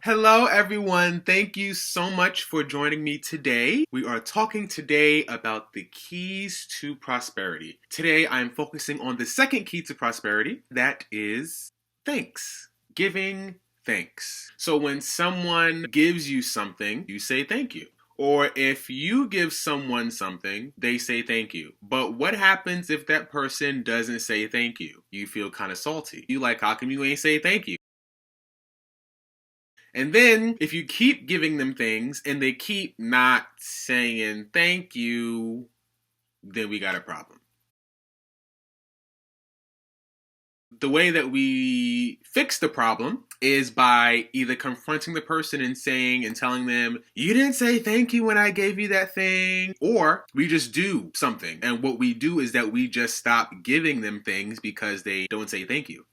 Hello, everyone. Thank you so much for joining me today. We are talking today about the keys to prosperity. Today, I'm focusing on the second key to prosperity. That is thanks. Giving thanks. So when someone gives you something, you say thank you. Or if you give someone something, they say thank you. But what happens if that person doesn't say thank you? You feel kind of salty. You like, how come you ain't say thank you? And then if you keep giving them things and they keep not saying thank you, then we got a problem. The way that we fix the problem is by either confronting the person and saying and telling them, you didn't say thank you when I gave you that thing, or we just do something. And what we do is that we just stop giving them things because they don't say thank you.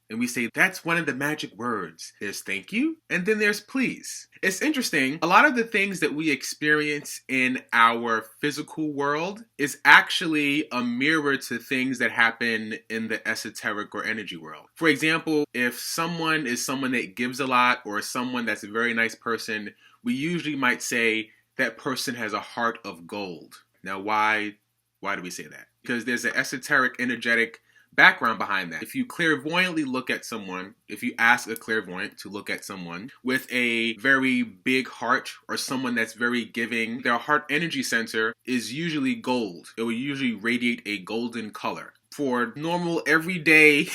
And we say that's one of the magic words. There's thank you, and then there's please. It's interesting. A lot of the things that we experience in our physical world is actually a mirror to things that happen in the esoteric or energy world. For example, if someone is someone that gives a lot or someone that's a very nice person, we usually might say that person has a heart of gold. Now, why do we say that? Because there's an esoteric, energetic background behind that. If you clairvoyantly look at someone, if you ask a clairvoyant to look at someone with a very big heart or someone that's very giving, their heart energy center is usually gold. It will usually radiate a golden color. For normal, everyday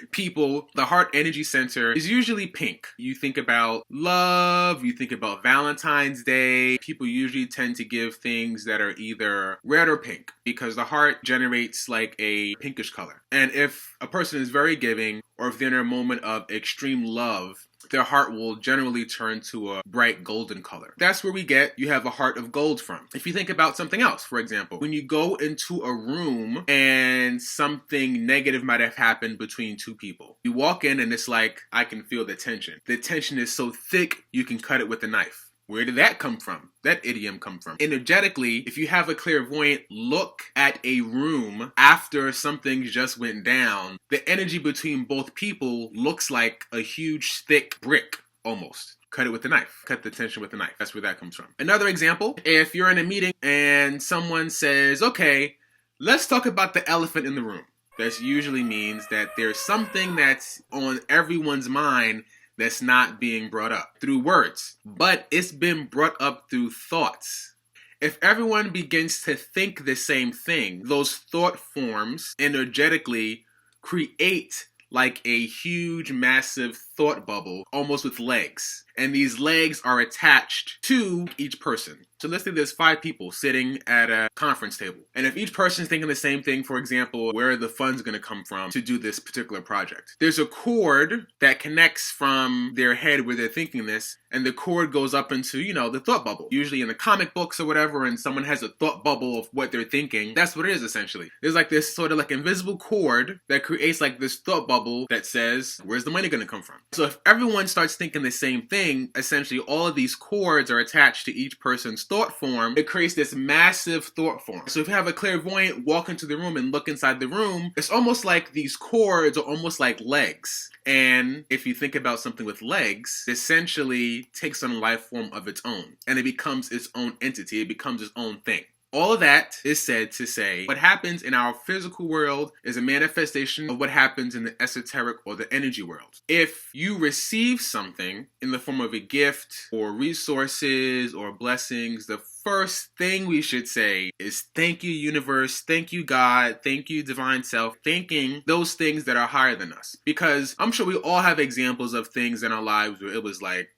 people, the heart energy center is usually pink. You think about love, you think about Valentine's Day. People usually tend to give things that are either red or pink because the heart generates like a pinkish color. And if a person is very giving or if they're in a moment of extreme love, their heart will generally turn to a bright golden color. That's where we get you have a heart of gold from. If you think about something else, for example, when you go into a room and something negative might have happened between two people, you walk in and it's like, I can feel the tension. The tension is so thick, you can cut it with a knife. Where did that come from? That idiom come from? Energetically, if you have a clairvoyant look at a room after something just went down, the energy between both people looks like a huge, thick brick, almost. Cut it with a knife. Cut the tension with a knife. That's where that comes from. Another example, if you're in a meeting and someone says, okay, let's talk about the elephant in the room. That usually means that there's something that's on everyone's mind that's not being brought up through words, but it's been brought up through thoughts. If everyone begins to think the same thing, those thought forms energetically create like a huge, massive thought bubble, almost with legs. And these legs are attached to each person. So let's say there's 5 people sitting at a conference table. And if each person's thinking the same thing, for example, where are the funds going to come from to do this particular project? There's a cord that connects from their head where they're thinking this, and the cord goes up into, the thought bubble. Usually in the comic books or whatever, and someone has a thought bubble of what they're thinking, that's what it is essentially. There's like this sort of like invisible cord that creates like this thought bubble that says, where's the money going to come from? So if everyone starts thinking the same thing, essentially all of these cords are attached to each person's thought form. It creates this massive thought form. So if you have a clairvoyant walk into the room and look inside the room, it's almost like these cords are almost like legs. And if you think about something with legs, it essentially takes on a life form of its own. And it becomes its own entity. It becomes its own thing. All of that is said to say what happens in our physical world is a manifestation of what happens in the esoteric or the energy world. If you receive something in the form of a gift or resources or blessings, the first thing we should say is thank you, universe, thank you, God, thank you, divine self, thanking those things that are higher than us. Because I'm sure we all have examples of things in our lives where it was like,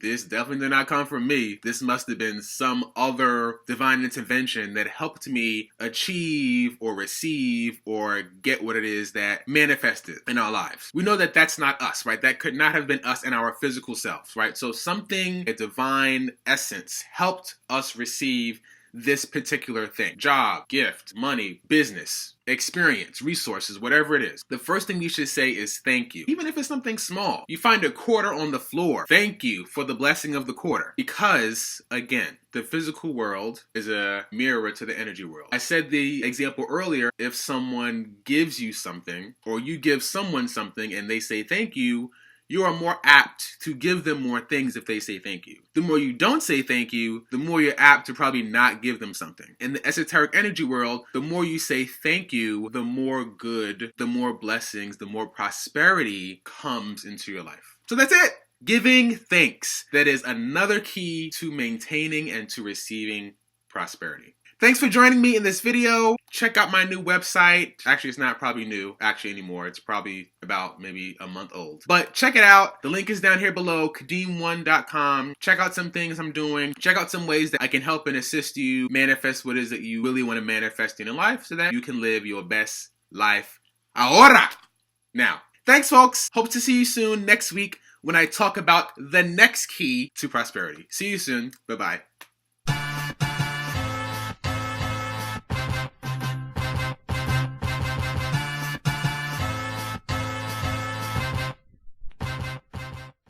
this definitely did not come from me. This must have been some other divine intervention that helped me achieve or receive or get what it is that manifested in our lives. We know that that's not us, right? That could not have been us in our physical selves, right? So something, a divine essence, helped us receive this particular thing. Job, gift, money, business, experience, resources, whatever it is. The first thing you should say is thank you. Even if it's something small. You find a quarter on the floor. Thank you for the blessing of the quarter. Because, again, the physical world is a mirror to the energy world. I said the example earlier, if someone gives you something, or you give someone something and they say thank you, you are more apt to give them more things if they say thank you. The more you don't say thank you, the more you're apt to probably not give them something. In the esoteric energy world, the more you say thank you, the more good, the more blessings, the more prosperity comes into your life. So that's it. Giving thanks. That is another key to maintaining and to receiving prosperity. Thanks for joining me in this video. Check out my new website. Actually, it's not probably new anymore. It's probably about maybe a month old. But check it out. The link is down here below, kadeem1.com. Check out some things I'm doing. Check out some ways that I can help and assist you manifest what it is that you really want to manifest in your life so that you can live your best life ahora. Now, thanks folks. Hope to see you soon next week when I talk about the next key to prosperity. See you soon. Bye-bye.